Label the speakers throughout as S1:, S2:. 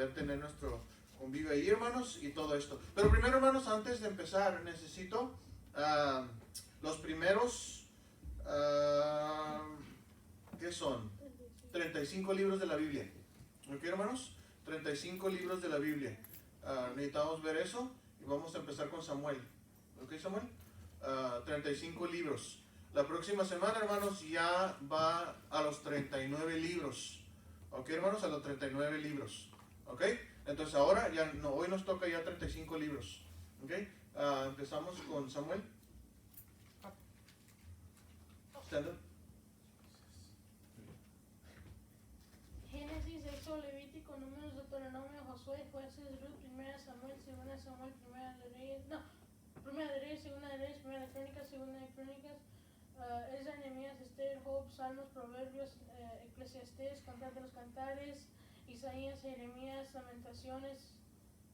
S1: poder tener nuestro convivio ahí, hermanos, y todo esto. Pero primero, hermanos, antes de empezar, necesito los primeros, ¿qué son? 35 libros de la Biblia. ¿Ok, hermanos? 35 libros de la Biblia. Necesitamos ver eso y vamos a empezar con Samuel. ¿Ok, Samuel? 35 libros. La próxima semana, hermanos, ya va a los 39 libros. ¿Ok, hermanos? A los 39 libros. ¿Ok? Entonces ahora, ya no, hoy nos toca ya 35 libros. ¿Ok? Empezamos con Samuel. Stand up.
S2: Génesis, Éxodo, Levítico, Números, Deuteronomio, Josué, Jueces, Ruth, Primera Samuel, Segunda Samuel, Primera de Reyes, Segunda de Reyes, Primera de Crónicas, Segunda de Crónicas, Esdras, Nehemías, Esther, Job, Salmos, Proverbios, Eclesiastés, Cantar de los Cantares, Isaías, Jeremías, Lamentaciones,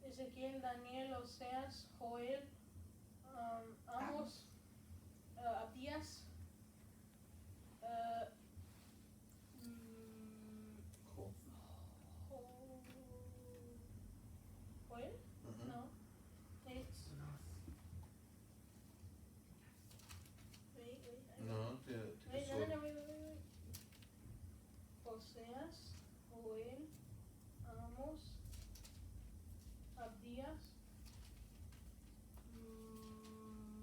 S2: Ezequiel, Daniel, Oseas, Joel, Amos, Abdías, Joel? No. It's
S1: No,
S2: wait. Oseas, Joel, Amos, Abdías,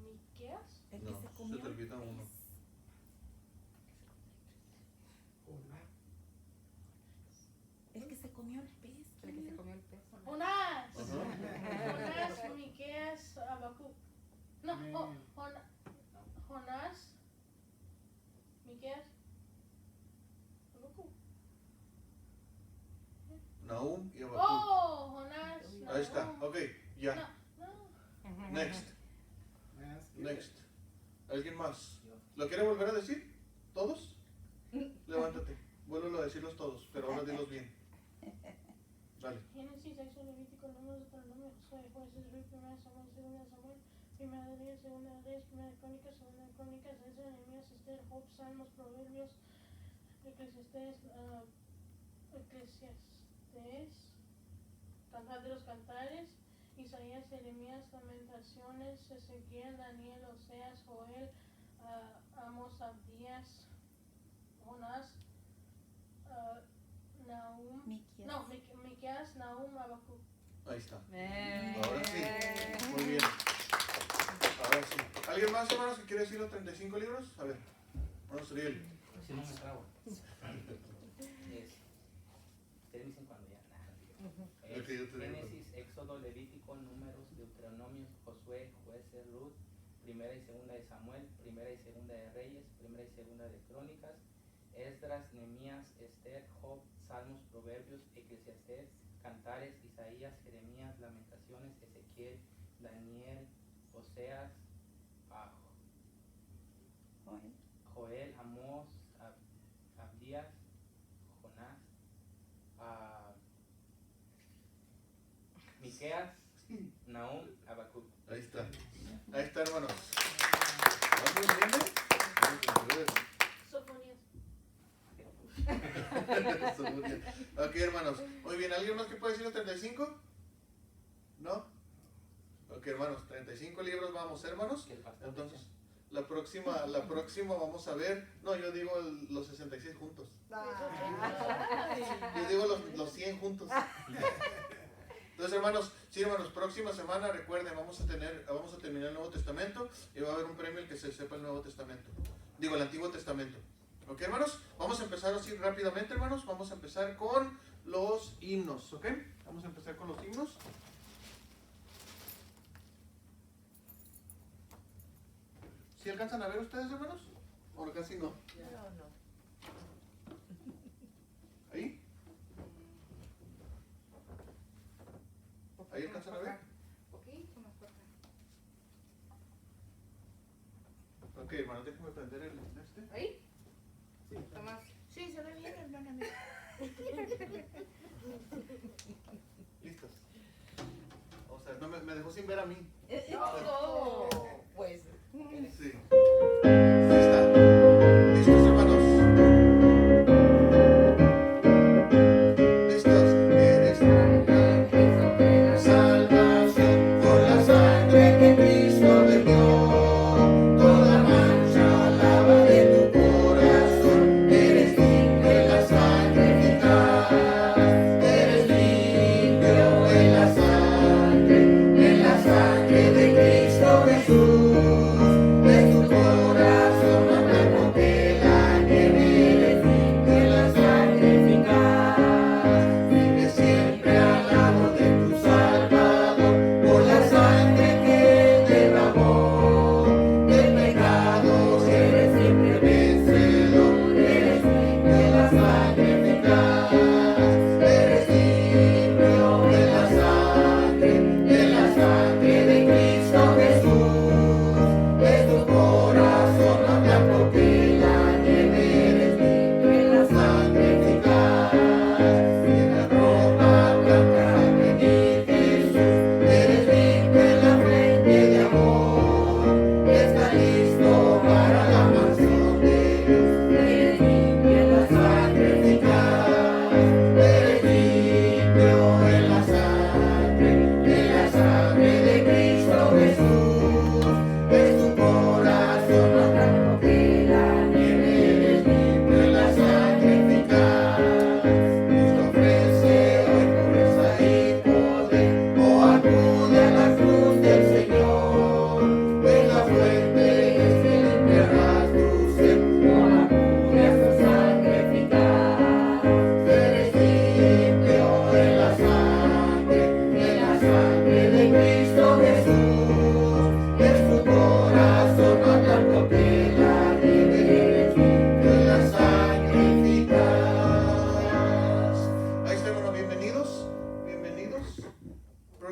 S2: Miqueas.
S3: El que
S1: no,
S3: se comió
S1: se te olvida
S3: el
S1: uno.
S3: pez. El que se comió el pez.
S4: El que se comió el pez.
S2: Jonás.
S1: Ajá.
S2: Jonás, Miqueas, Habacuc. No, Jonás, Miqueas, Habacuc.
S1: Nahum y Habacuc.
S2: Oh, Jonás.
S1: Ahí está,
S2: Nahum.
S1: ok, ya.
S2: No.
S1: Next. ¿Alguien más? ¿Lo quiere volver a decir? ¿Todos? Levántate, vuélvelo a decirlos todos, pero ahora dilos bien. Dale.
S2: Génesis, Éxodo, Levítico, Números, Deuteronomio, Josué, Jueces, Ruth, Primera Samuel, Segunda Samuel, Primera de Reyes, Segunda de Reyes, Primera de Crónicas, Segunda de Crónicas, Esdras, Nehemías, Esther, Job, Salmos, Proverbios, Eclesiastés, Cantar de los Cantares, Isaías, Jeremías, Lamentaciones, Ezequiel, Daniel, Oseas, Joel, Amos, Abdías, Jonás, Nahum, Miqueas, Nahum, Habacuc.
S1: Ahí está. Ahora sí. Muy bien. Ahora sí. ¿Alguien más, hermanos, que quiere decir los 35 libros? A ver. Vamos, Uriel.
S5: Si no me trago. Ustedes dicen cuando ya.
S1: Ok, yo te digo.
S5: Génesis, Éxodo, Levítico, Números, Deuteronomio, Josué, Jueces, Ruth, Primera y Segunda de Samuel, Primera y Segunda de Reyes, Primera y Segunda de Crónicas, Esdras, Nehemías, Esther, Job, Salmos, Proverbios, Eclesiastés, Cantares, Isaías, Jeremías, Lamentaciones, Ezequiel, Daniel, Oseas, Joel, Amos, Abdías, Jonás, Miqueas, Nahum, Habacuc.
S1: Ahí está. Ahí está, hermanos. ¿Vamos bien?
S2: Sofonías.
S1: Ok, hermanos. Muy bien. ¿Alguien más que puede decir los 35? ¿No? Ok, hermanos. 35 libros vamos, hermanos. Entonces, la próxima vamos a ver. No, yo digo los 66 juntos. Yo digo los 100 juntos. Entonces, hermanos, sí, hermanos, próxima semana, recuerden, vamos a terminar el Nuevo Testamento y va a haber un premio el que se sepa el Nuevo Testamento. Digo, el Antiguo Testamento. ¿Ok, hermanos? Vamos a empezar así rápidamente, hermanos. Vamos a empezar con los himnos, ¿ok? Vamos a empezar con los himnos. ¿Sí alcanzan a ver ustedes, hermanos? ¿O casi no? ¿Ahí? ¿Ahí alcanzan a ver?
S4: Poquito más para acá.
S1: Ok, hermanos, déjenme prender el este.
S4: ¿Ahí? Tomás.
S3: Sí, se ve bien, hermana.
S1: Listos. O sea, no me dejó sin ver a mí.
S4: No, pues.
S1: Sí. Ahí está. ¿Listos, hermanos? ¿Listos? Eres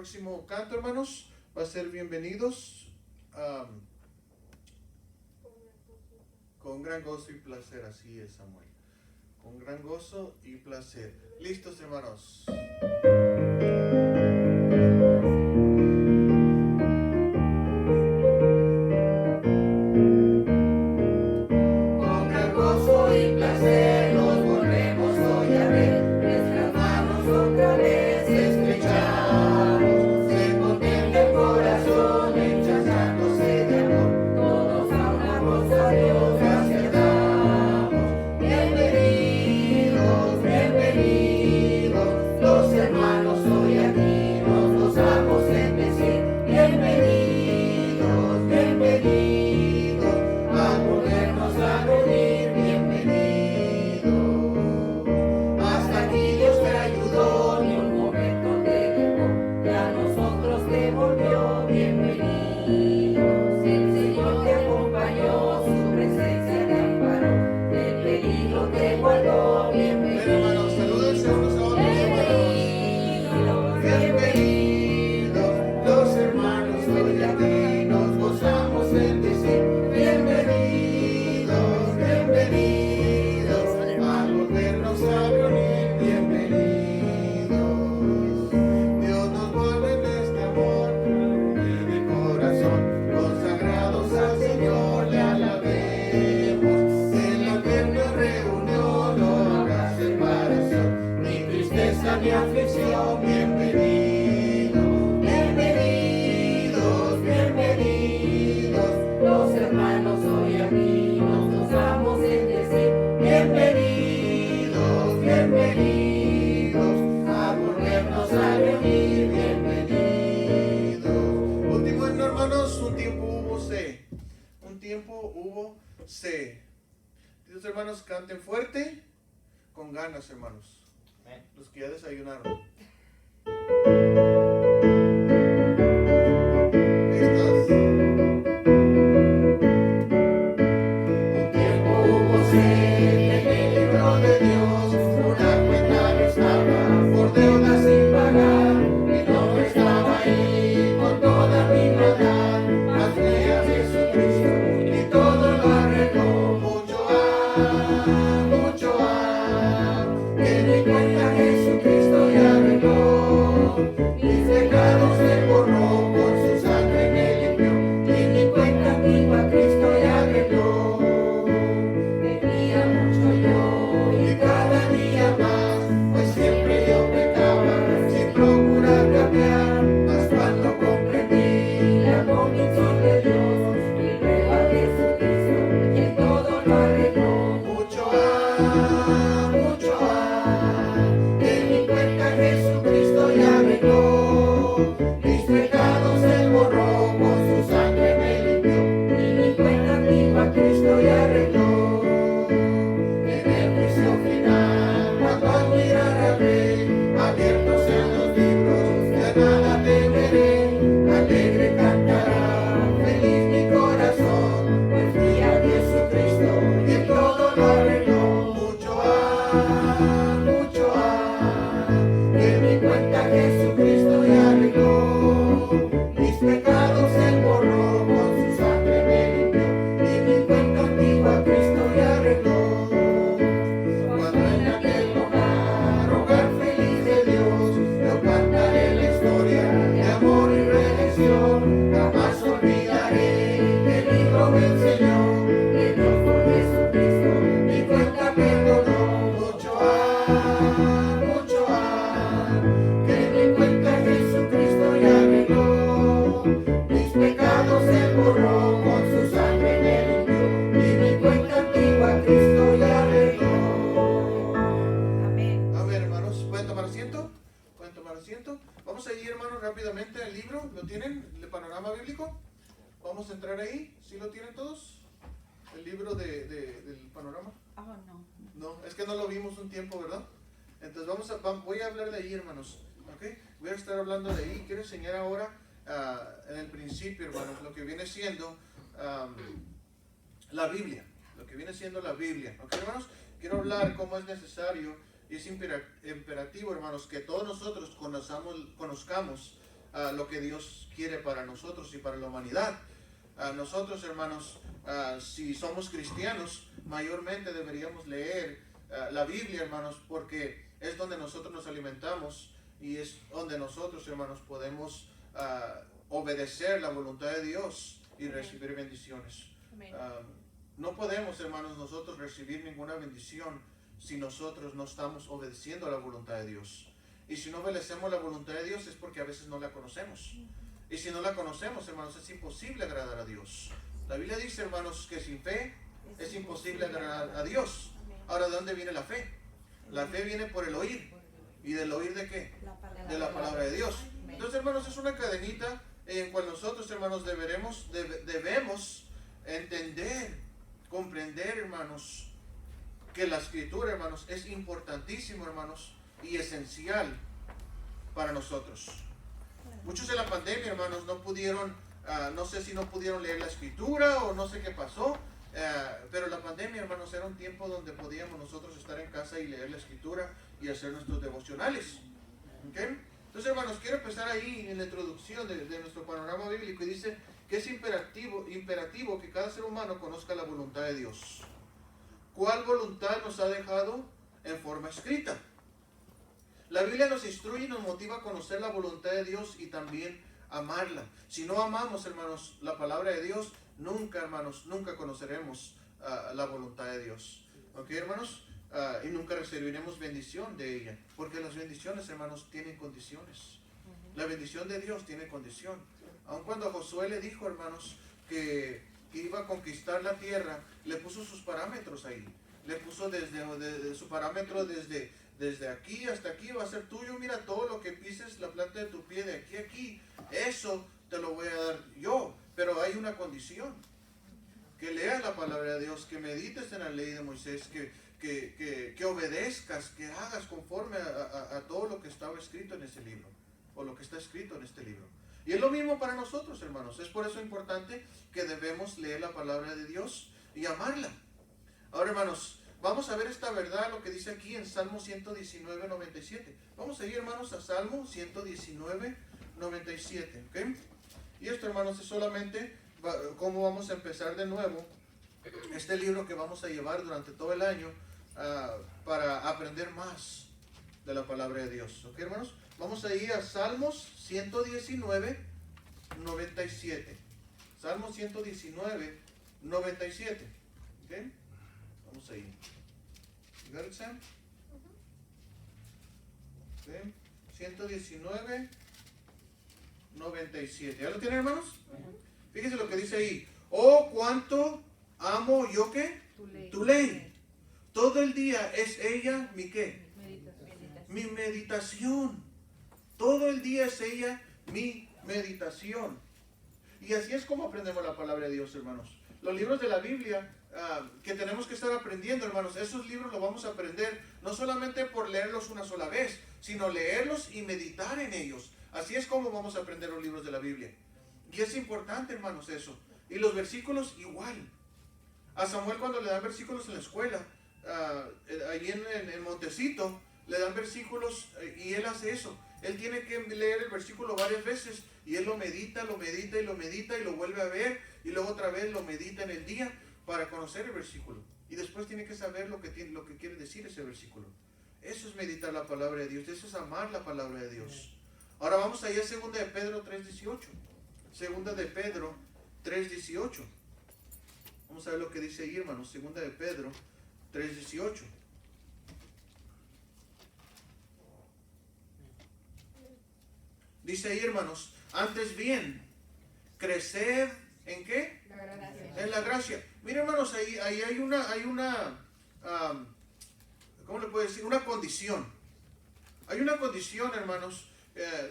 S1: próximo canto, hermanos, va a ser bienvenidos con gran gozo y placer. Así es, Samuel. Con gran gozo y placer. ¿Listos, hermanos?
S6: Con gran gozo y placer nos volvemos hoy a ver, nuestras manos otra vez estrechamos, se contempla el corazón hinchazándose de amor, todos a una voz a Dios gracias damos. Bienvenidos, bienvenidos, los hermanos hoy aquí nos gozamos en decir, bienvenidos, bienvenidos, a volvernos a reunir, bienvenidos. Hasta aquí Dios te ayudó, ni un momento te dejó, y a nosotros te volvió, bienvenidos. El Señor te acompañó, su presencia te amparó, del peligro te guardó,
S1: Bien, hermanos, salúdense unos a otros, hermanos.
S6: bienvenidos. Los hermanos hoy aquí nos gozamos en decir, bienvenidos, bienvenidos, a volvernos a reunir, bienvenidos. Dios nos vuelve en este amor, en el corazón, consagrados al Señor le alabemos. En la tierna reunión no habrá separación, ni tristeza ni aflicción, bienvenidos, bienvenidos, bienvenidos. Los hermanos hoy aquí nos gozamos en decir, bienvenidos, bienvenidos, a volvernos a reunir, bienvenidos.
S1: Último himno, hermanos. Un tiempo hubo C. Un tiempo hubo C. Dios, hermanos, canten fuerte, con ganas, hermanos.
S5: Amén.
S1: Los que ya desayunaron. ¿Listos?
S6: Un tiempo hubo sed en el libro de Dios, una cuenta no estaba por deuda sin pagar, mi nombre estaba ahí con toda mi maldad, mas fui a Jesucristo y todo lo arregló. Mucho que mi cuenta Jesucristo ya arregló, mis pecados él borró, con su sangre me limpió, y mi cuenta antigua Cristo ya arregló. Tenía mucho yo y cada día más, pues siempre yo pecaba sin procurar cambiar, mas cuando comprendí la convicción de Dios y luego a Jesucristo, quien todo lo arregló. Mucho que mi cuenta Jesucristo ya arregló, mis pecados él borró, con su sangre me limpió, y mi cuenta antigua Cristo ya arregló. En el juicio final, cuando al mirar al Rey, abiertos sean los libros, ya nada temeré, alegre cantará, feliz mi corazón, pues fui a Jesucristo, y todo lo arregló. Mucho que mi cuenta Jesucristo ya arregló, mis pecados él borró, con su sangre me limpió, y mi cuenta antigua Cristo ya arregló. Cuando en aquel hogar feliz de Dios, yo cantaré la historia de amor y redención, jamás olvidaré que el libro me enseñó que Dios por Jesucristo mi cuenta perdonó. Mucho que mi cuenta Jesucristo ya arregló, mis pecados él borró, con su sangre me limpió, y mi cuenta antigua Cristo ya arregló.
S3: Amén.
S1: A ver, hermanos, ¿pueden tomar asiento? ¿Pueden tomar asiento? Vamos a ir, hermanos, rápidamente al libro. ¿Lo tienen? ¿El panorama bíblico? Vamos a entrar ahí. ¿Sí lo tienen todos? ¿El libro del panorama?
S3: Oh, no.
S1: No, es que no lo vimos un tiempo, ¿verdad? Entonces voy a hablar de ahí, hermanos. ¿Ok? Voy a estar hablando de ahí. Quiero enseñar ahora, en el principio, hermanos, lo que viene siendo la Biblia. Lo que viene siendo la Biblia. ¿Ok, hermanos? Quiero hablar cómo es necesario y es imperativo, hermanos, que todos nosotros conozcamos lo que Dios quiere para nosotros y para la humanidad. Nosotros, hermanos, si somos cristianos, mayormente deberíamos leer la Biblia, hermanos, porque es donde nosotros nos alimentamos y es donde nosotros, hermanos, podemos obedecer la voluntad de Dios y recibir bendiciones. No podemos, hermanos, nosotros recibir ninguna bendición si nosotros no estamos obedeciendo a la voluntad de Dios. Y si no obedecemos la voluntad de Dios es porque a veces no la conocemos. Y si no la conocemos, hermanos, es imposible agradar a Dios. La Biblia dice, hermanos, que sin fe es imposible agradar a Dios. Ahora, ¿de dónde viene la fe? La fe viene por el oír. ¿Y del oír de qué? De la palabra de Dios. Entonces, hermanos, es una cadenita en cual nosotros, hermanos, debemos entender, comprender, hermanos, que la escritura, hermanos, es importantísimo, hermanos, y esencial para nosotros. Muchos en la pandemia, hermanos, no pudieron, no sé si no pudieron leer la escritura o no sé qué pasó, pero la pandemia, hermanos, era un tiempo donde podíamos nosotros estar en casa y leer la escritura y hacer nuestros devocionales. ¿Okay? Entonces, hermanos, quiero empezar ahí en la introducción de nuestro panorama bíblico y dice que es imperativo que cada ser humano conozca la voluntad de Dios. ¿Cuál voluntad nos ha dejado en forma escrita? La Biblia nos instruye y nos motiva a conocer la voluntad de Dios y también amarla. Si no amamos, hermanos, la palabra de Dios, nunca, hermanos, nunca conoceremos la voluntad de Dios. ¿Ok, hermanos? Y nunca recibiremos bendición de ella. Porque las bendiciones, hermanos, tienen condiciones. La bendición de Dios tiene condición. Aun cuando Josué le dijo, hermanos, que iba a conquistar la tierra, le puso sus parámetros ahí. Le puso desde su parámetro desde aquí hasta aquí va a ser tuyo. Mira, todo lo que pises, la planta de tu pie de aquí a aquí, eso te lo voy a dar yo. Pero hay una condición. Que leas la palabra de Dios, que medites en la ley de Moisés, que obedezcas, que hagas conforme a todo lo que estaba escrito en ese libro, o lo que está escrito en este libro. Y es lo mismo para nosotros, hermanos. Es por eso importante que debemos leer la palabra de Dios y amarla. Ahora, hermanos, vamos a ver esta verdad, lo que dice aquí en Salmo 119, 97. Vamos a ir, hermanos, a Salmo 119, 97. ¿Okay? Y esto, hermanos, es solamente cómo vamos a empezar de nuevo este libro que vamos a llevar durante todo el año para aprender más de la palabra de Dios. ¿Ok, hermanos? Vamos a ir a Salmos 119, 97. Salmos 119, 97. ¿Ok? Vamos a ir. You got it, Sam? ¿Ok? 119, 97. ¿Ya lo tienen, hermanos? Fíjense lo que dice ahí. Oh, cuánto amo yo, ¿qué? Tu ley. Todo el día es ella mi ¿qué? Mi meditación. Todo el día es ella mi meditación. Y así es como aprendemos la palabra de Dios, hermanos. Los libros de la Biblia que tenemos que estar aprendiendo, hermanos, esos libros los vamos a aprender no solamente por leerlos una sola vez, sino leerlos y meditar en ellos. Así es como vamos a aprender los libros de la Biblia. Y es importante, hermanos, eso. Y los versículos igual. A Samuel, cuando le dan versículos en la escuela, ahí en el Montecito, le dan versículos y él hace eso. Él tiene que leer el versículo varias veces y él lo medita y lo vuelve a ver y luego otra vez lo medita en el día para conocer el versículo. Y después tiene que saber lo que quiere decir ese versículo. Eso es meditar la palabra de Dios. Eso es amar la palabra de Dios. Ahora vamos allá a 2 de Pedro 3:18. 2 de Pedro 3:18. Vamos a ver lo que dice ahí, hermanos. 2 de Pedro 3:18. Dice ahí, hermanos, antes bien, creced ¿en qué?
S4: La gracia.
S1: En la gracia. Miren, hermanos, ahí hay una ¿cómo le puedo decir? Una condición. Hay una condición, hermanos,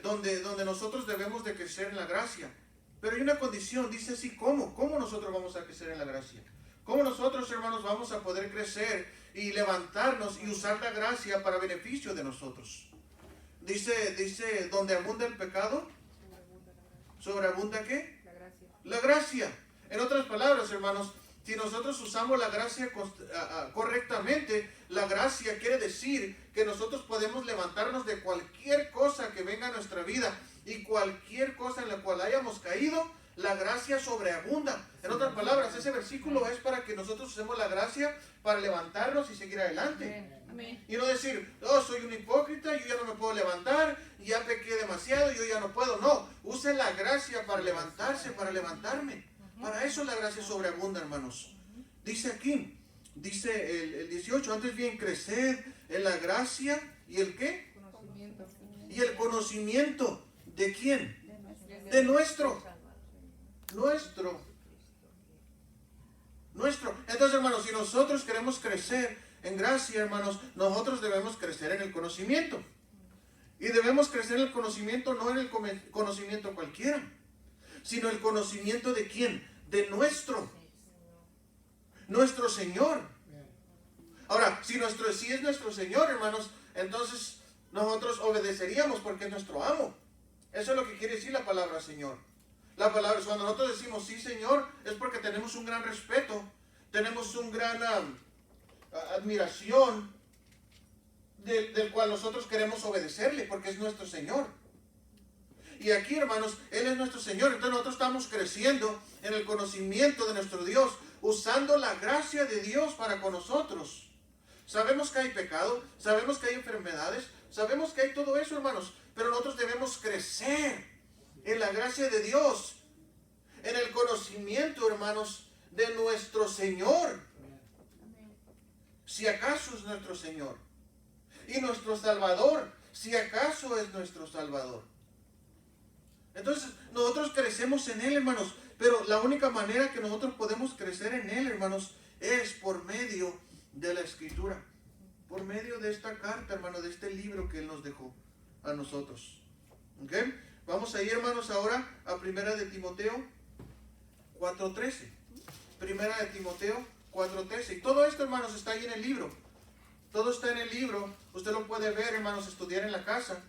S1: donde nosotros debemos de crecer en la gracia. Pero hay una condición, dice así, ¿cómo? ¿Cómo nosotros vamos a crecer en la gracia? ¿Cómo nosotros, hermanos, vamos a poder crecer y levantarnos y usar la gracia para beneficio de nosotros? Dice, donde abunda el pecado, ¿sobreabunda qué?
S4: La gracia.
S1: La gracia. En otras palabras, hermanos, si nosotros usamos la gracia correctamente, la gracia quiere decir que nosotros podemos levantarnos de cualquier cosa que venga a nuestra vida y cualquier cosa en la cual hayamos caído, la gracia sobreabunda. En otras palabras, ese versículo es para que nosotros usemos la gracia para levantarnos y seguir adelante.
S2: Amén.
S1: Y no decir, oh, soy un hipócrita, yo ya no me puedo levantar, ya pequé demasiado, yo ya no puedo. No, use la gracia para levantarse, para levantarme. Para eso la gracia sobreabunda, hermanos. Dice aquí, dice el 18, antes bien creced en la gracia y el ¿qué?
S4: Conocimiento.
S1: Y el conocimiento de quién?
S3: De nuestro
S1: De nuestro. Entonces, hermanos, si nosotros queremos crecer en gracia, hermanos, nosotros debemos crecer en el conocimiento. Y debemos crecer en el conocimiento, no en el conocimiento cualquiera, sino el conocimiento de quién? De nuestro Señor. Ahora, si es nuestro Señor, hermanos, entonces nosotros obedeceríamos porque es nuestro amo. Eso es lo que quiere decir la palabra Señor. La palabra, cuando nosotros decimos sí, Señor, es porque tenemos un gran respeto, tenemos un gran admiración del cual nosotros queremos obedecerle, porque es nuestro Señor. Y aquí, hermanos, Él es nuestro Señor. Entonces nosotros estamos creciendo en el conocimiento de nuestro Dios, usando la gracia de Dios para con nosotros. Sabemos que hay pecado, sabemos que hay enfermedades, sabemos que hay todo eso, hermanos, pero nosotros debemos crecer en la gracia de Dios, en el conocimiento, hermanos, de nuestro Señor. Si acaso es nuestro Señor. Y nuestro Salvador, si acaso es nuestro Salvador. Entonces, nosotros crecemos en Él, hermanos, pero la única manera que nosotros podemos crecer en Él, hermanos, es por medio de la Escritura. Por medio de esta carta, hermano, de este libro que Él nos dejó a nosotros. ¿Ok? Vamos a ir, hermanos, ahora a 1 de Timoteo 4:13. 1 de Timoteo 4:13. Y todo esto, hermanos, está ahí en el libro. Todo está en el libro. Usted lo puede ver, hermanos, estudiar en la casa.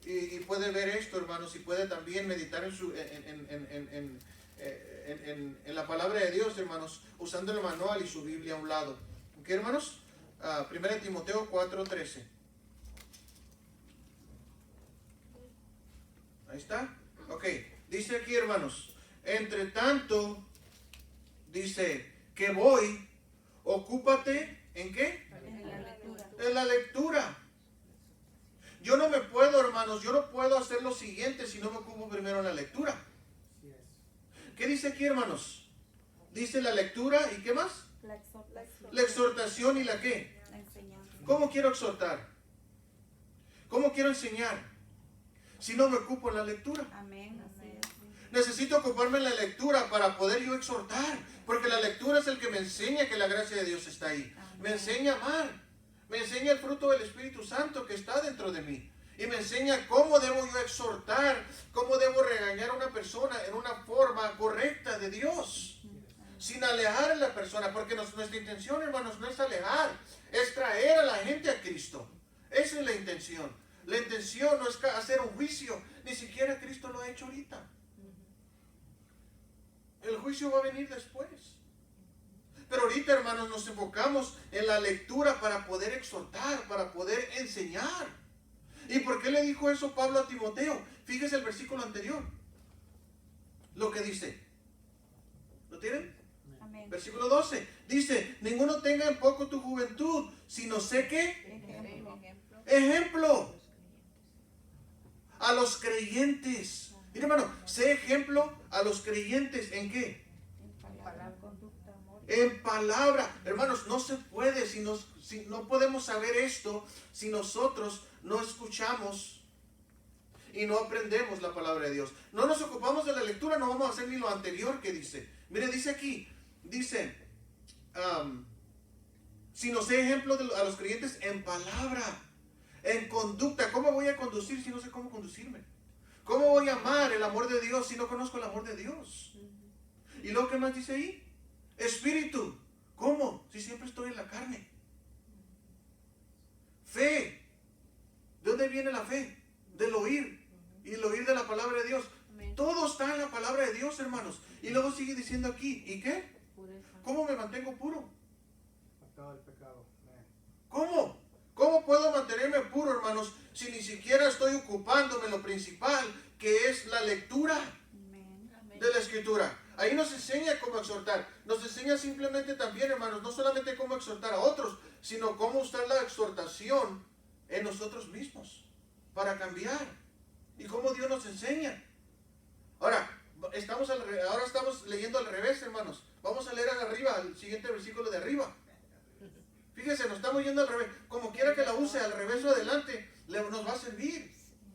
S1: Y puede ver esto, hermanos, y puede también meditar en la palabra de Dios, hermanos, usando el manual y su Biblia a un lado. ¿Ok, hermanos? 1 de Timoteo 4:13. Ahí está. Ok. Dice aquí, hermanos. Entre tanto, dice que voy, ocúpate, ¿en qué?
S3: en la lectura.
S1: En la lectura. Yo no me puedo, hermanos, yo no puedo hacer lo siguiente si no me ocupo primero en la lectura. ¿Qué dice aquí, hermanos? Dice la lectura y ¿qué más?
S3: La exhortación.
S1: La exhortación y la qué.
S3: La enseñanza.
S1: ¿Cómo quiero exhortar? ¿Cómo quiero enseñar? Si no me ocupo en la lectura.
S3: Amén. Así es.
S1: Necesito ocuparme en la lectura para poder yo exhortar, porque la lectura es el que me enseña que la gracia de Dios está ahí. Me enseña a amar, me enseña el fruto del Espíritu Santo que está dentro de mí. Y me enseña cómo debo yo exhortar, cómo debo regañar a una persona en una forma correcta de Dios, sin alejar a la persona, porque nuestra intención, hermanos, no es alejar, es traer a la gente a Cristo. Esa es la intención. La intención no es hacer un juicio, ni siquiera Cristo lo ha hecho ahorita. El juicio va a venir después. Pero ahorita, hermanos, nos enfocamos en la lectura para poder exhortar, para poder enseñar. ¿Y por qué le dijo eso Pablo a Timoteo? Fíjese el versículo anterior. Lo que dice. ¿Lo tienen?
S3: Amén.
S1: Versículo 12. Dice, ninguno tenga en poco tu juventud, sino sé que
S3: Ejemplo.
S1: ejemplo a los creyentes. Mira, hermano, sé ejemplo a los creyentes. ¿En qué?
S3: En palabra, conducta, amor.
S1: En palabra. Hermanos, no se puede si no podemos saber esto si nosotros no escuchamos y no aprendemos la palabra de Dios. No nos ocupamos de la lectura, no vamos a hacer ni lo anterior que dice. Mire, dice aquí, dice, si no sé ejemplo a los creyentes en palabra, en conducta. ¿Cómo voy a conducir si no sé cómo conducirme? ¿Cómo voy a amar el amor de Dios si no conozco el amor de Dios? ¿Y lo que más dice ahí? Espíritu. ¿Cómo? Si siempre estoy en la carne. Fe. ¿De dónde viene la fe? Del oír. Y el oír de la palabra de Dios.
S2: Amén.
S1: Todo está en la palabra de Dios, hermanos. Y luego sigue diciendo aquí, ¿y qué? ¿Cómo me mantengo puro?
S7: Apartado del pecado.
S1: ¿Cómo? ¿Cómo puedo mantenerme puro, hermanos, si ni siquiera estoy ocupándome en lo principal que es la lectura
S3: Amén.
S1: de la Escritura. Ahí nos enseña cómo exhortar. Nos enseña simplemente también, hermanos, no solamente cómo exhortar a otros, sino cómo usar la exhortación en nosotros mismos para cambiar. Y cómo Dios nos enseña. Ahora estamos leyendo al revés, hermanos. Vamos a leer arriba, el siguiente versículo de arriba. Fíjense, nos estamos yendo al revés. Como quiera que la use, al revés o adelante, nos va a servir.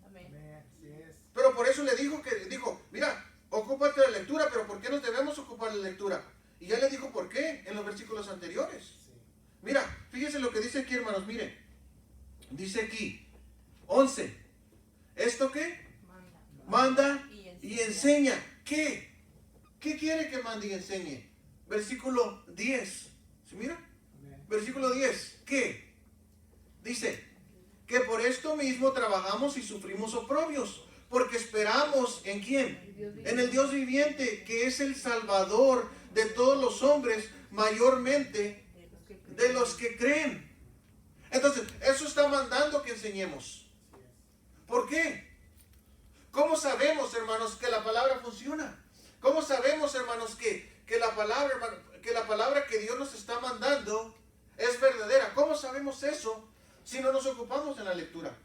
S4: Amén.
S7: Amén. Así es.
S1: Pero por eso le dijo, mira, ocúpate de la lectura, pero ¿por qué nos debemos ocupar de la lectura? Y ya le dijo por qué en los versículos anteriores.
S7: Sí.
S1: Mira, fíjense lo que dice aquí, hermanos, mire. Dice aquí, 11. ¿Esto qué? Manda y enseña. ¿Qué? ¿Qué quiere que mande y enseñe? Versículo 10. ¿Sí mira?
S7: Amén.
S1: Versículo 10. ¿Qué? Dice que por esto mismo trabajamos y sufrimos oprobios, porque esperamos ¿en quién? En el Dios viviente, que es el Salvador de todos los hombres, mayormente de los que creen. Entonces, eso está mandando que enseñemos. ¿Por qué? ¿Cómo sabemos, hermanos, que la palabra funciona? ¿Cómo sabemos, hermanos, que la palabra que Dios nos está mandando es verdadera? ¿Cómo sabemos eso si no nos ocupamos en la lectura?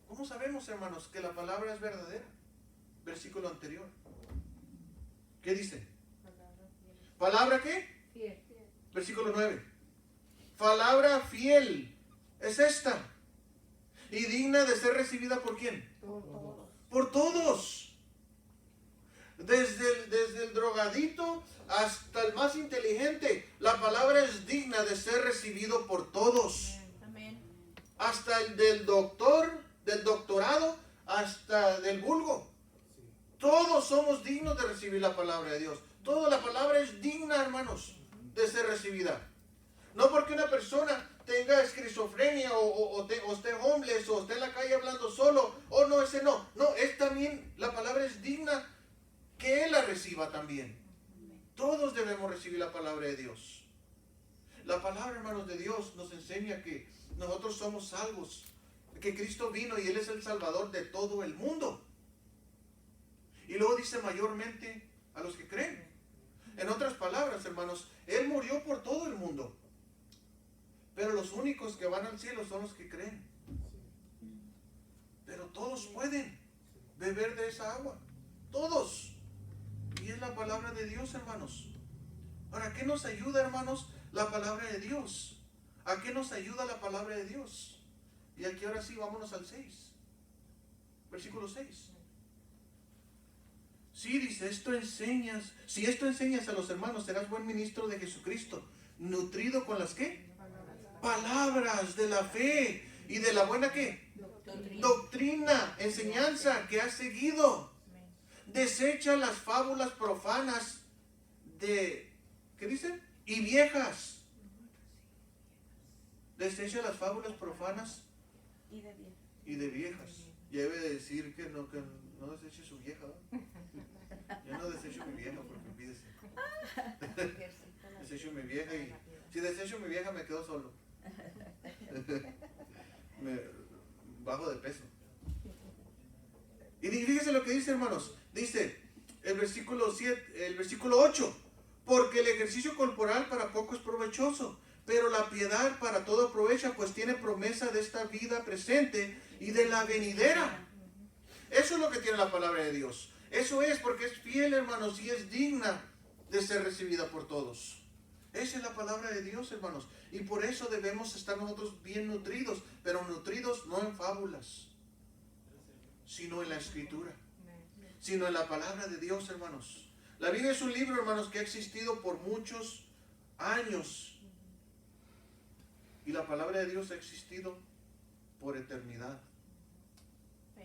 S1: ¿Cómo sabemos, hermanos, que la palabra es verdadera? Versículo anterior. ¿Qué dice? ¿Palabra qué?
S4: Fiel.
S1: Versículo 9. Palabra fiel es esta, y digna de ser recibida ¿por quién? Por todos. Desde el drogadito hasta el más inteligente, la palabra es digna de ser recibido por todos.
S3: Amén.
S1: Hasta el del doctor, del doctorado, hasta del vulgo.
S7: Sí.
S1: Todos somos dignos de recibir la palabra de Dios. Toda la palabra es digna, hermanos, de ser recibida. No porque una persona tenga esquizofrenia o esté homeless o esté en la calle hablando solo. Oh, no, ese no. No, es también, la palabra es digna que él la reciba también. Todos debemos recibir la palabra de Dios. La palabra, hermanos, de Dios nos enseña que nosotros somos salvos, que Cristo vino y Él es el Salvador de todo el mundo. Y luego dice mayormente a los que creen. En otras palabras, hermanos, Él murió por todo el mundo. Pero los únicos que van al cielo son los que creen. Pero todos pueden beber de esa agua. Todos. Y es la palabra de Dios, hermanos. ¿Para qué nos ayuda, hermanos, la palabra de Dios? ¿A qué nos ayuda la palabra de Dios? Y aquí ahora sí, vámonos al 6. Versículo 6. Sí, dice, si esto enseñas a los hermanos, serás buen ministro de Jesucristo, nutrido con las ¿qué? Palabras de la fe y de la buena ¿qué? Doctrina, enseñanza que has seguido. Desecha las fábulas profanas de, ¿qué dice? Y viejas. Desecha las fábulas profanas y de viejas. Ya debe de decir que no deseche su vieja, ¿no? Yo no desecho mi vieja porque pídese. Desecho mi vieja y si desecho mi vieja me quedo solo. Me bajo de peso. Y fíjense lo que dice, hermanos. Dice el versículo 8. Porque el ejercicio corporal para poco es provechoso, pero la piedad para todo aprovecha, pues tiene promesa de esta vida presente y de la venidera. Eso es lo que tiene la palabra de Dios. Eso es porque es fiel, hermanos, y es digna de ser recibida por todos. Esa es la palabra de Dios, hermanos. Y por eso debemos estar nosotros bien nutridos, pero nutridos no en fábulas, sino en la Escritura, sino en la palabra de Dios, hermanos. La Biblia es un libro, hermanos, que ha existido por muchos años. Y la palabra de Dios ha existido por eternidad.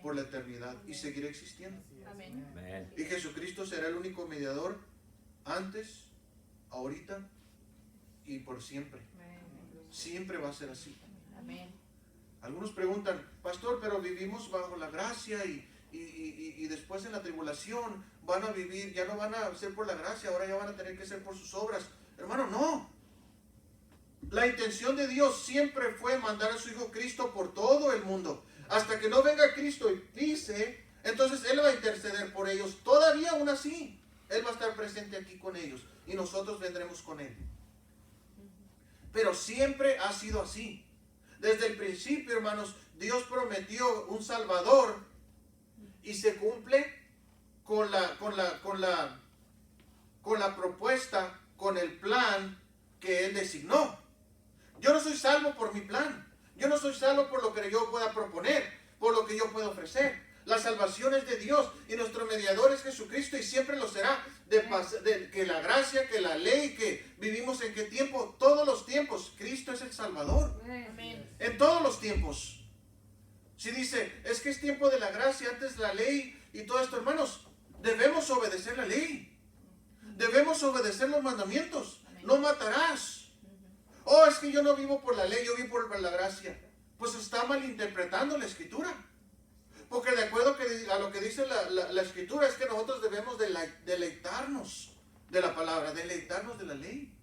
S1: Por la eternidad. Y seguirá existiendo.
S4: Amén.
S8: Amén.
S1: Y Jesucristo será el único mediador antes, ahorita y por siempre. Siempre va a ser así.
S4: Amén.
S1: Algunos preguntan, pastor, pero vivimos bajo la gracia y después en la tribulación van a vivir, ya no van a ser por la gracia, ahora ya van a tener que ser por sus obras. Hermano, no. La intención de Dios siempre fue mandar a su Hijo Cristo por todo el mundo, Hasta que no venga Cristo y dice, entonces Él va a interceder por ellos. Todavía aún así, Él va a estar presente aquí con ellos y nosotros vendremos con Él. Pero siempre ha sido así. Desde el principio, hermanos, Dios prometió un Salvador y se cumple con la propuesta, con el plan que Él designó. Yo no soy salvo por mi plan. Yo no soy salvo por lo que yo pueda proponer, por lo que yo pueda ofrecer. La salvación es de Dios y nuestro mediador es Jesucristo y siempre lo será. Que la gracia, que la ley, que vivimos en qué tiempo, todos los tiempos, Cristo es el Salvador.
S2: Amén.
S1: En todos los tiempos. Si dice, es que es tiempo de la gracia, antes la ley y todo esto, hermanos, debemos obedecer la ley. Debemos obedecer los mandamientos. No matarás. Oh, es que yo no vivo por la ley, yo vivo por la gracia. Pues está malinterpretando la Escritura. Porque de acuerdo a lo que dice la Escritura, es que nosotros debemos deleitarnos de la palabra, deleitarnos de la ley.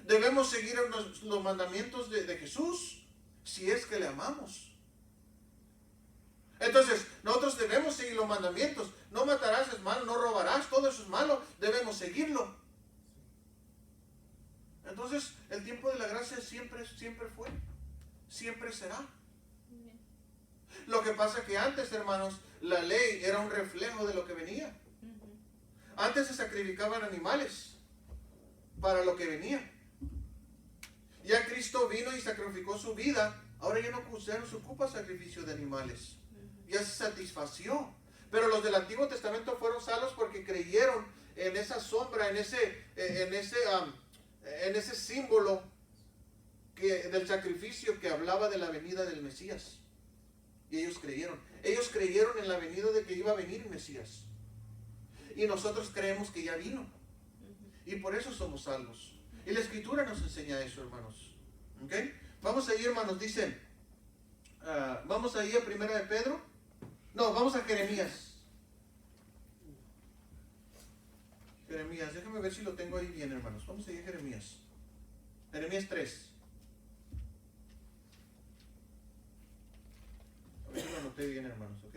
S1: Debemos seguir los mandamientos de Jesús, si es que le amamos. Entonces, nosotros debemos seguir los mandamientos. No matarás es malo, no robarás, todo eso es malo, debemos seguirlo. Entonces, el tiempo de la gracia siempre fue, siempre será. Lo que pasa que antes, hermanos, la ley era un reflejo de lo que venía. Antes se sacrificaban animales para lo que venía. Ya Cristo vino y sacrificó su vida. Ahora ya no se ocupa sacrificio de animales. Ya se satisfació. Pero los del Antiguo Testamento fueron salvos porque creyeron en esa sombra, en ese símbolo del sacrificio que hablaba de la venida del Mesías. Y ellos creyeron. Ellos creyeron en la venida de que iba a venir el Mesías. Y nosotros creemos que ya vino. Y por eso somos salvos. Y la Escritura nos enseña eso, hermanos. ¿Ok? Vamos ahí, hermanos. Dice, vamos ahí a Primera de Pedro. No, vamos a Jeremías. Jeremías, déjame ver si lo tengo ahí bien, hermanos. Vamos ahí a Jeremías. Jeremías 3. A ver si lo anoté bien, hermanos, ¿ok?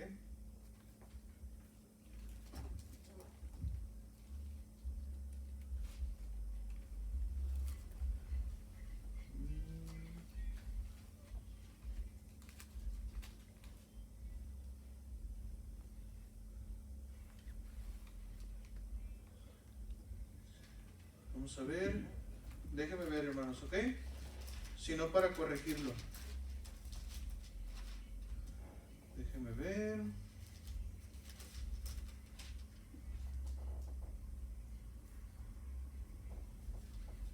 S1: Vamos a ver. Déjame ver, hermanos, ¿ok? Si no, para corregirlo. Déjeme ver.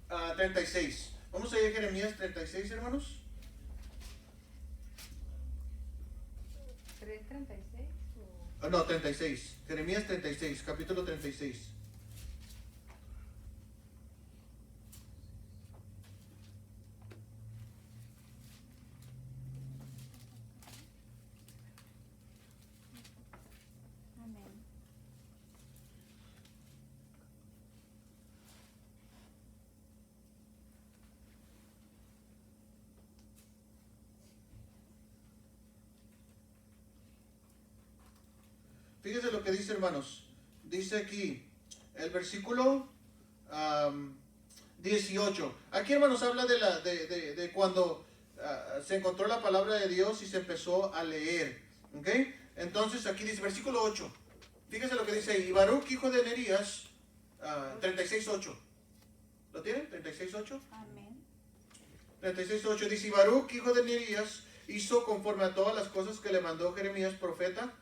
S1: Ah, 36. Vamos a ir a Jeremías 36, hermanos.
S4: 3:36 o...
S1: No, 36. Jeremías 36, capítulo 36.
S3: Amén.
S1: Fíjense lo que dice, hermanos. Dice aquí, el versículo 18. Aquí, hermanos, habla de cuando se encontró la palabra de Dios y se empezó a leer. ¿Ok? Entonces, aquí dice, versículo 8. Fíjense lo que dice ahí. Y Baruch, hijo de Nerías, 36:8. ¿Lo tienen? 36:8.
S3: Amén.
S1: 36:8 dice, y Baruch, hijo de Nerías, hizo conforme a todas las cosas que le mandó Jeremías profeta,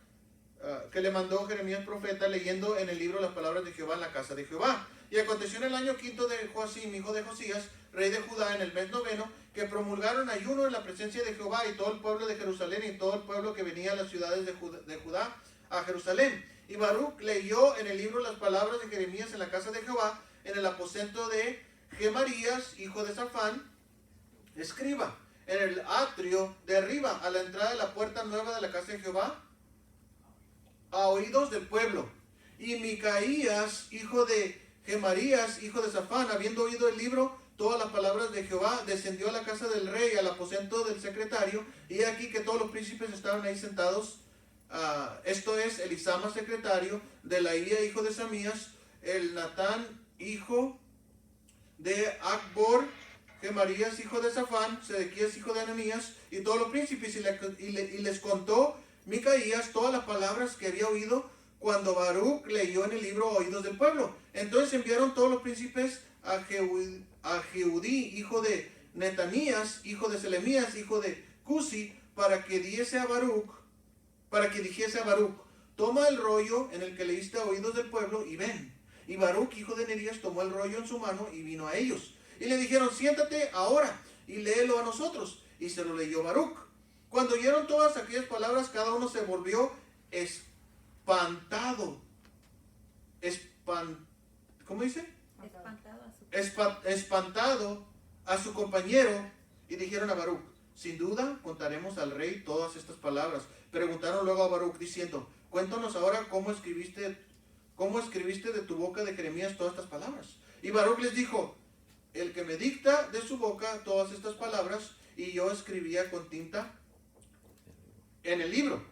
S1: leyendo en el libro las palabras de Jehová en la casa de Jehová. Y aconteció en el año 5 de Joacim, hijo de Josías, rey de Judá, en el mes 9, que promulgaron ayuno en la presencia de Jehová, y todo el pueblo de Jerusalén y todo el pueblo que venía a las ciudades de Judá a Jerusalén. Y Baruch leyó en el libro las palabras de Jeremías en la casa de Jehová, en el aposento de Gemarías, hijo de Safán, escriba, en el atrio de arriba, a la entrada de la puerta nueva de la casa de Jehová, a oídos del pueblo. Y Micaías, hijo de Gemarías, hijo de Safán, habiendo oído el libro, todas las palabras de Jehová, descendió a la casa del rey, al aposento del secretario, y aquí que todos los príncipes estaban ahí sentados. Esto es Elisama, secretario, Delaía, hijo de Samías, el Natán, hijo de Acbor, Gemarías, hijo de Safán, Sedequías, hijo de Ananías, y todos los príncipes, y les contó Micaías todas las palabras que había oído cuando Baruch leyó en el libro a oídos del pueblo. Entonces enviaron todos los príncipes a Jehudí, hijo de Netanías, hijo de Selemías, hijo de Cusi, para que dijese a Baruch, toma el rollo en el que leíste a oídos del pueblo y ven. Y Baruch, hijo de Nerías, tomó el rollo en su mano y vino a ellos. Y le dijeron, siéntate ahora y léelo a nosotros. Y se lo leyó Baruch. Cuando oyeron todas aquellas palabras, cada uno se volvió espantado. ¿Cómo dice? Espantado a su compañero, y dijeron a Baruch, sin duda contaremos al rey todas estas palabras. Preguntaron luego a Baruch diciendo, cuéntanos ahora cómo escribiste de tu boca de Jeremías todas estas palabras. Y Baruch les dijo, el que me dicta de su boca todas estas palabras, y yo escribía con tinta en el libro.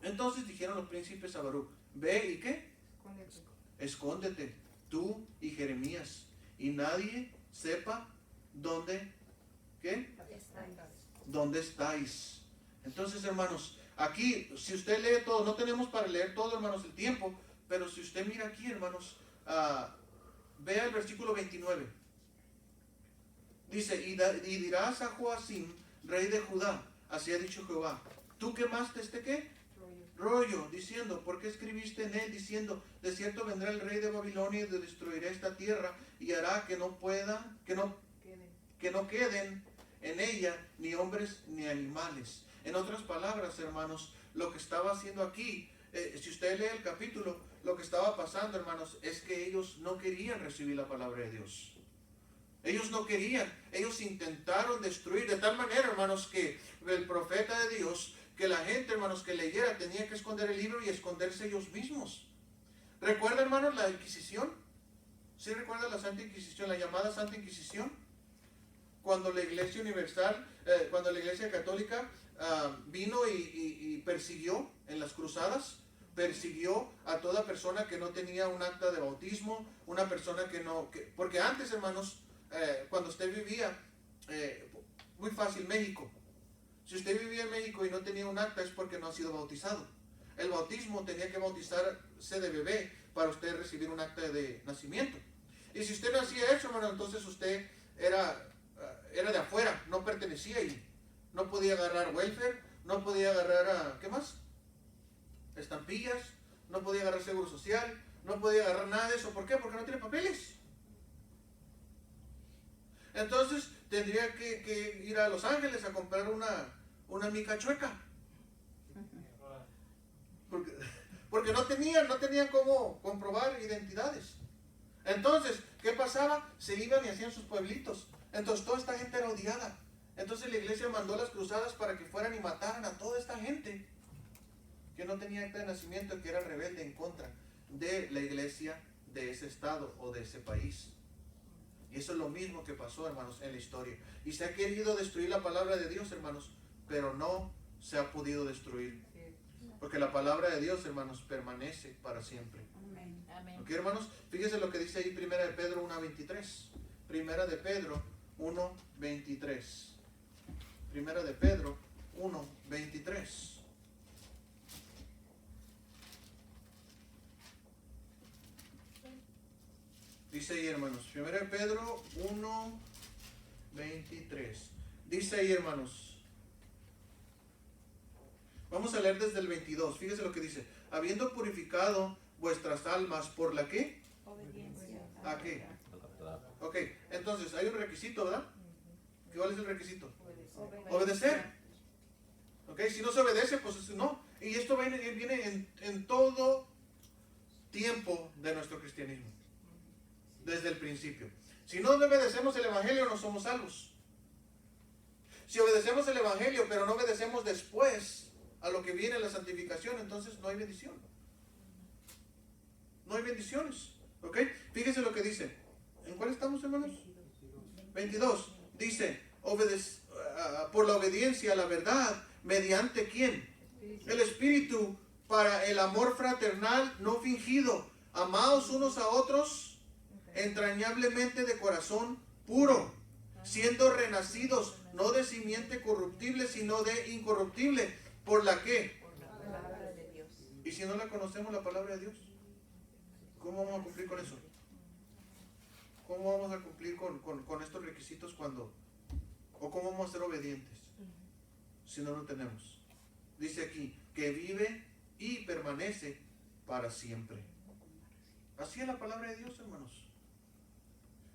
S1: Entonces dijeron los príncipes a Baruch, ve y ¿qué? Escóndete, tú y Jeremías, y nadie sepa dónde, ¿qué? ¿Dónde estáis? Entonces, hermanos, aquí, si usted lee todo, no tenemos para leer todo, hermanos, el tiempo, pero si usted mira aquí, hermanos, vea el versículo 29. Dice, y dirás a Joacim, rey de Judá, así ha dicho Jehová, ¿tú quemaste ¿qué? Rollo, diciendo, ¿por qué escribiste en él diciendo, de cierto vendrá el rey de Babilonia y destruirá esta tierra y hará que no queden en ella ni hombres ni animales? En otras palabras, hermanos, lo que estaba haciendo aquí, si usted lee el capítulo, lo que estaba pasando, hermanos, es que ellos no querían recibir la palabra de Dios. Ellos no querían, ellos intentaron destruir de tal manera, hermanos, que el profeta de Dios, que la gente, hermanos, que leyera, tenía que esconder el libro y esconderse ellos mismos. ¿Recuerda, hermanos, la Inquisición? ¿Sí recuerda la Santa Inquisición, la llamada Santa Inquisición? Cuando la Iglesia Universal, cuando la Iglesia Católica vino y persiguió en las cruzadas, persiguió a toda persona que no tenía un acta de bautismo, una persona porque antes, hermanos, cuando usted vivía, muy fácil, México. Si usted vivía en México y no tenía un acta es porque no ha sido bautizado. El bautismo tenía que bautizarse de bebé para usted recibir un acta de nacimiento. Y si usted no hacía eso, hermano, entonces usted era de afuera, no pertenecía ahí. No podía agarrar welfare, no podía agarrar, ¿qué más? Estampillas, no podía agarrar seguro social, no podía agarrar nada de eso. ¿Por qué? Porque no tiene papeles. Entonces tendría que ir a Los Ángeles a comprar una mica chueca. Porque no tenían cómo comprobar identidades. Entonces, ¿qué pasaba? Se iban y hacían sus pueblitos. Entonces toda esta gente era odiada. Entonces la iglesia mandó las cruzadas para que fueran y mataran a toda esta gente que no tenía acta de nacimiento, que era rebelde en contra de la iglesia de ese estado o de ese país. Y eso es lo mismo que pasó, hermanos, en la historia. Y se ha querido destruir la palabra de Dios, hermanos, pero no se ha podido destruir. Porque la palabra de Dios, hermanos, permanece para siempre.
S3: Amén.
S1: ¿Ok, hermanos? Fíjense lo que dice ahí Primera de Pedro 1:23. Primera de Pedro 1:23. Primera de Pedro 1:23. Dice ahí, hermanos, 1 Pedro 1:23. Dice ahí, hermanos. Vamos a leer desde el 22. Fíjese lo que dice. Habiendo purificado vuestras almas por la ¿qué?
S3: Obediencia.
S1: ¿A qué? Ok, entonces hay un requisito, ¿verdad? ¿Cuál es el requisito? Obedecer. Ok, si no se obedece, pues no. Y esto viene en todo tiempo de nuestro cristianismo. Desde el principio. Si no obedecemos el evangelio, no somos salvos. Si obedecemos el evangelio, pero no obedecemos después a lo que viene la santificación, entonces no hay bendición. No hay bendiciones. ¿Ok? Fíjense lo que dice. ¿En cuál estamos, hermanos? 22. Dice, por la obediencia a la verdad, ¿mediante quién? El Espíritu, para el amor fraternal no fingido. Amaos unos a otros entrañablemente de corazón puro, siendo renacidos no de simiente corruptible, sino de incorruptible. ¿Por la qué?
S3: Por la palabra de Dios.
S1: Y si no la conocemos, la palabra de Dios, ¿cómo vamos a cumplir con eso? ¿Cómo vamos a cumplir con estos requisitos o cómo vamos a ser obedientes si no lo tenemos? Dice aquí, que vive y permanece para siempre. Así es la palabra de Dios, hermanos.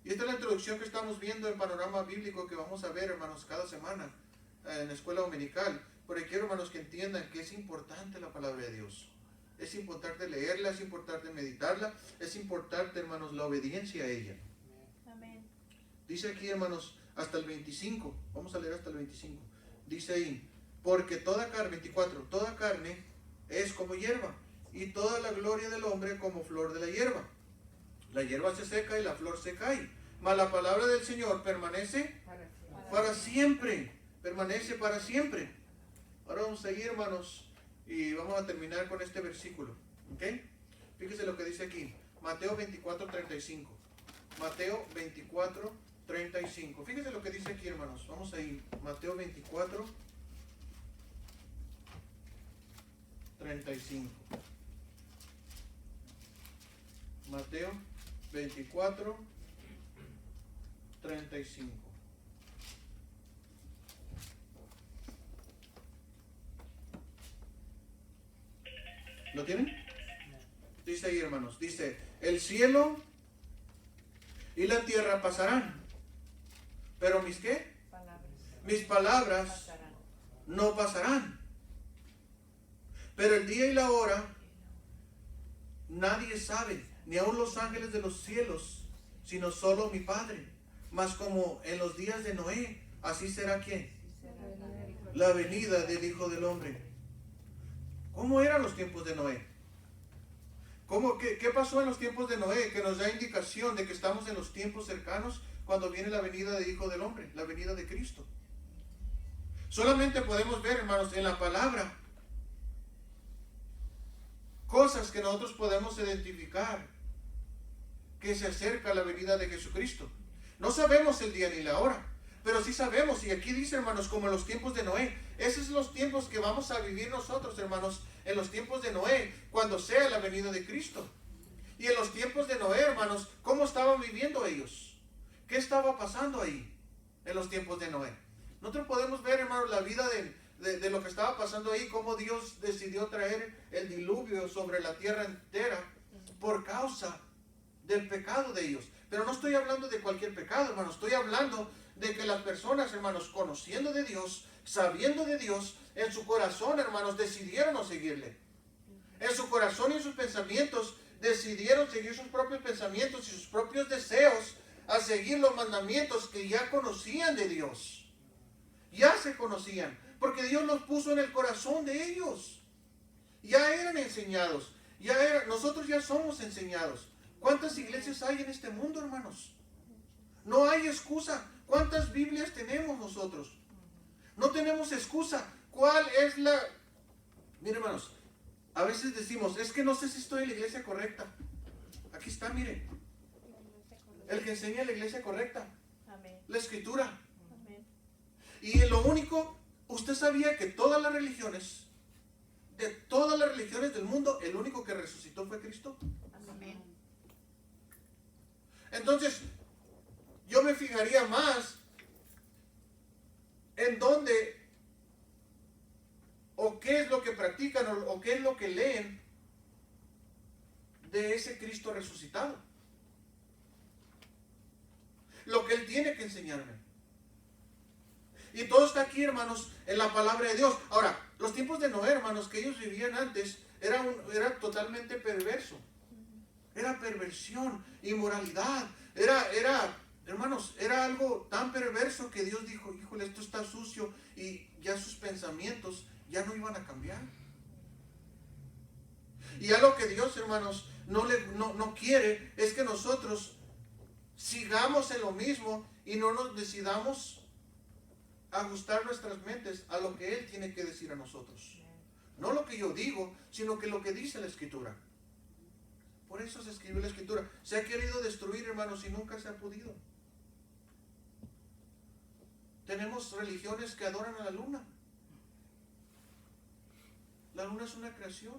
S1: Y esta es la introducción que estamos viendo en Panorama Bíblico, que vamos a ver, hermanos, cada semana en la escuela dominical. Pero quiero, hermanos, que entiendan que es importante la palabra de Dios. Es importante leerla, es importante meditarla, es importante, hermanos, la obediencia a ella.
S3: Amén.
S1: Dice aquí, hermanos, hasta el 25. Vamos a leer hasta el 25. Dice ahí, porque toda carne, 24, toda carne es como hierba, y toda la gloria del hombre como flor de la hierba. La hierba se seca y la flor se cae, mas la palabra del Señor permanece para siempre. Permanece para siempre. Ahora vamos a seguir, hermanos, y vamos a terminar con este versículo. ¿Ok? Fíjese lo que dice aquí. Mateo 24:35. Mateo 24:35. Fíjese lo que dice aquí, hermanos. Vamos a ir. Mateo 24:35. Mateo 24:35. ¿Lo tienen? Dice ahí, hermanos. Dice, el cielo y la tierra pasarán, pero mis ¿qué? Mis palabras
S3: Pasarán.
S1: no pasarán. Pero el día y la hora nadie sabe, ni aun los ángeles de los cielos, sino solo mi Padre. Mas como en los días de Noé, así será ¿qué? La venida del Hijo del Hombre. ¿Cómo eran los tiempos de Noé? ¿Qué pasó en los tiempos de Noé? Que nos da indicación de que estamos en los tiempos cercanos cuando viene la venida del Hijo del Hombre, la venida de Cristo. Solamente podemos ver, hermanos, en la palabra cosas que nosotros podemos identificar que se acerca la venida de Jesucristo. No sabemos el día ni la hora, pero sí sabemos, y aquí dice, hermanos, como en los tiempos de Noé. Esos son los tiempos que vamos a vivir nosotros, hermanos, en los tiempos de Noé, cuando sea la venida de Cristo. Y en los tiempos de Noé, hermanos, ¿cómo estaban viviendo ellos? ¿Qué estaba pasando ahí en los tiempos de Noé? Nosotros podemos ver, hermanos, la vida de lo que estaba pasando ahí, cómo Dios decidió traer el diluvio sobre la tierra entera por causa del pecado de ellos. Pero no estoy hablando de cualquier pecado, hermanos. Estoy hablando de que las personas, hermanos, conociendo de Dios, sabiendo de Dios, en su corazón, hermanos, decidieron no seguirle. En su corazón y en sus pensamientos decidieron seguir sus propios pensamientos y sus propios deseos a seguir los mandamientos que ya conocían de Dios. Ya se conocían, porque Dios los puso en el corazón de ellos. Ya eran enseñados. Nosotros ya somos enseñados. ¿Cuántas iglesias hay en este mundo, hermanos? No hay excusa. ¿Cuántas Biblias tenemos nosotros? No tenemos excusa. ¿Cuál es la...? Miren, hermanos, a veces decimos, es que no sé si estoy en la iglesia correcta. Aquí está, mire. El que enseña la iglesia correcta.
S3: Amén.
S1: La Escritura.
S3: Amén.
S1: Y lo único, usted sabía que de todas las religiones del mundo, el único que resucitó fue Cristo.
S3: Amén.
S1: Entonces, yo me fijaría más en dónde o qué es lo que practican o qué es lo que leen de ese Cristo resucitado. Lo que Él tiene que enseñarme. Y todo está aquí, hermanos, en la palabra de Dios. Ahora, los tiempos de Noé, hermanos, que ellos vivían antes, era totalmente perverso. Era perversión, inmoralidad. Hermanos, era algo tan perverso que Dios dijo, híjole, esto está sucio, y ya sus pensamientos ya no iban a cambiar. Y algo que Dios, hermanos, no quiere es que nosotros sigamos en lo mismo y no nos decidamos ajustar nuestras mentes a lo que Él tiene que decir a nosotros. No lo que yo digo, sino que lo que dice la Escritura. Por eso se escribió la Escritura. Se ha querido destruir, hermanos, y nunca se ha podido. Tenemos religiones que adoran a la luna. La luna es una creación.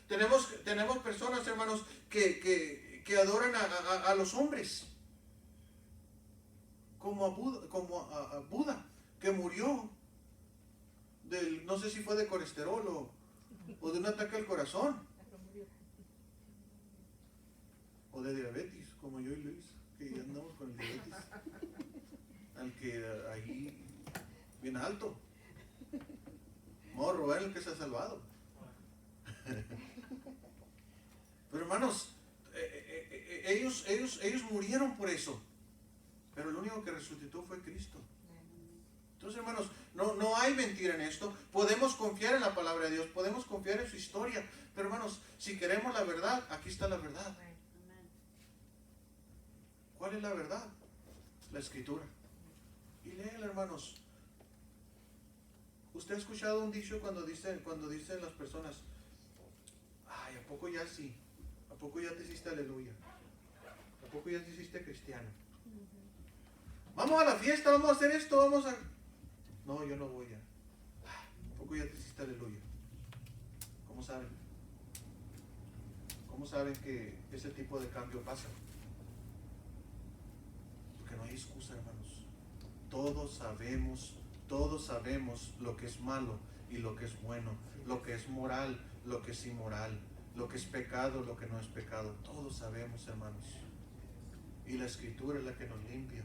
S1: Tenemos personas, hermanos, que adoran a los hombres. Como a Buda, que murió del, no sé si fue de colesterol o de un ataque al corazón. O de diabetes, como yo y Luis, que ya andamos con el diabetes. Al que ahí, bien alto. Morro, el que se ha salvado. Pero hermanos, ellos murieron por eso. Pero el único que resucitó fue Cristo. Entonces, hermanos, no hay mentira en esto. Podemos confiar en la palabra de Dios, podemos confiar en su historia. Pero hermanos, si queremos la verdad, aquí está la verdad. ¿Cuál es la verdad? La Escritura. Y léela, hermanos. ¿Usted ha escuchado un dicho cuando dicen las personas, ay, ¿a poco ya sí? ¿A poco ya te hiciste aleluya? ¿A poco ya te hiciste cristiano? Vamos a la fiesta, vamos a hacer esto, vamos a... No, yo no voy ya. ¿A poco ya te hiciste aleluya? ¿Cómo saben? ¿Cómo saben que ese tipo de cambio pasa? Porque no hay excusa, hermanos. Todos sabemos lo que es malo y lo que es bueno, lo que es moral, lo que es inmoral, lo que es pecado, lo que no es pecado. Todos sabemos, hermanos. Y la Escritura es la que nos limpia.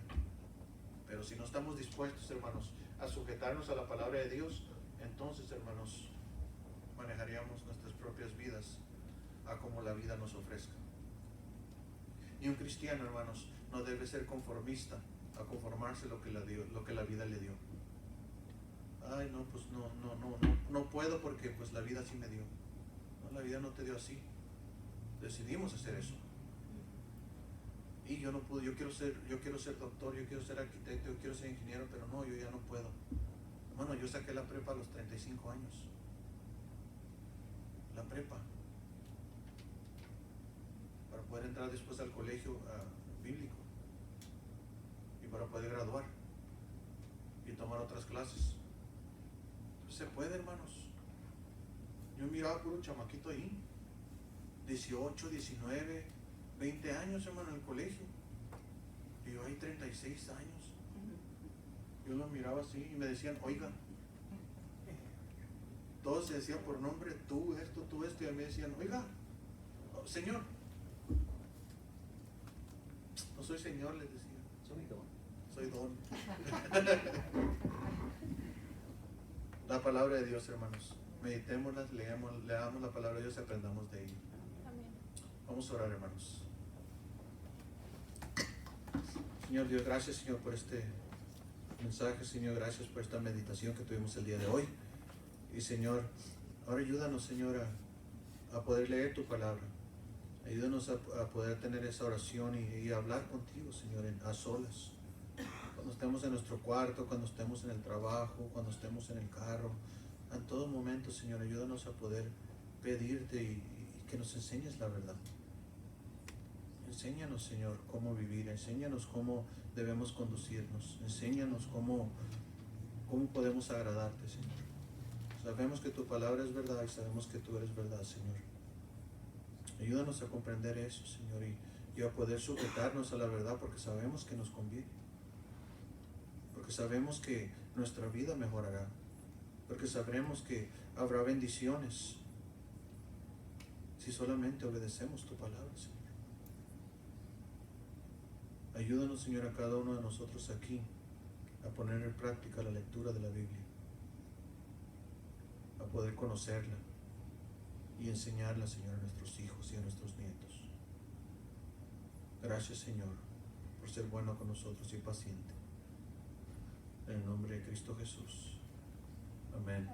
S1: Pero si no estamos dispuestos, hermanos, a sujetarnos a la palabra de Dios, entonces, hermanos, manejaríamos nuestras propias vidas a como la vida nos ofrezca. Y un cristiano, hermanos, no debe ser conformista a conformarse lo que la vida le dio. Ay, no, pues no puedo porque pues la vida sí me dio. No, la vida no te dio así. Decidimos hacer eso. Y yo no pude, yo quiero ser doctor, yo quiero ser arquitecto, yo quiero ser ingeniero, pero no, yo ya no puedo. Hermano, yo saqué la prepa a los 35 años. La prepa. Para poder entrar después al colegio bíblico. Y para poder graduar. Y tomar otras clases. Se puede, hermanos. Yo miraba puro chamaquito ahí. 18, 19, 20 años, hermano, en el colegio. Y yo ahí 36 años. Yo lo miraba así y me decían, oiga. Todos se decían por nombre, tú esto. Y a mí me decían, oiga, señor. No soy señor, les decía. Soy don. La palabra de Dios, hermanos. Meditémosla, leamos la palabra de Dios y aprendamos de ella.
S2: Amén.
S1: Vamos a orar, hermanos. Señor Dios, gracias, Señor, por este mensaje. Señor, gracias por esta meditación que tuvimos el día de hoy. Y Señor, ahora ayúdanos, Señor, a poder leer tu palabra. Ayúdanos a poder tener esa oración y hablar contigo, Señor, a solas. Cuando estemos en nuestro cuarto, cuando estemos en el trabajo, cuando estemos en el carro, en todo momento, Señor, ayúdanos a poder pedirte y que nos enseñes la verdad. Enséñanos, Señor, cómo vivir, enséñanos cómo debemos conducirnos, enséñanos cómo podemos agradarte, Señor. Sabemos que tu palabra es verdad y sabemos que tú eres verdad, Señor. Ayúdanos a comprender eso, Señor, y a poder sujetarnos a la verdad porque sabemos que nos conviene. Porque sabemos que nuestra vida mejorará. Porque sabremos que habrá bendiciones si solamente obedecemos tu palabra, Señor. Ayúdanos, Señor, a cada uno de nosotros aquí a poner en práctica la lectura de la Biblia, a poder conocerla y enseñarla, Señor, a nuestros hijos y a nuestros nietos. Gracias, Señor, por ser bueno con nosotros y paciente. En el nombre de Cristo Jesús. Amén.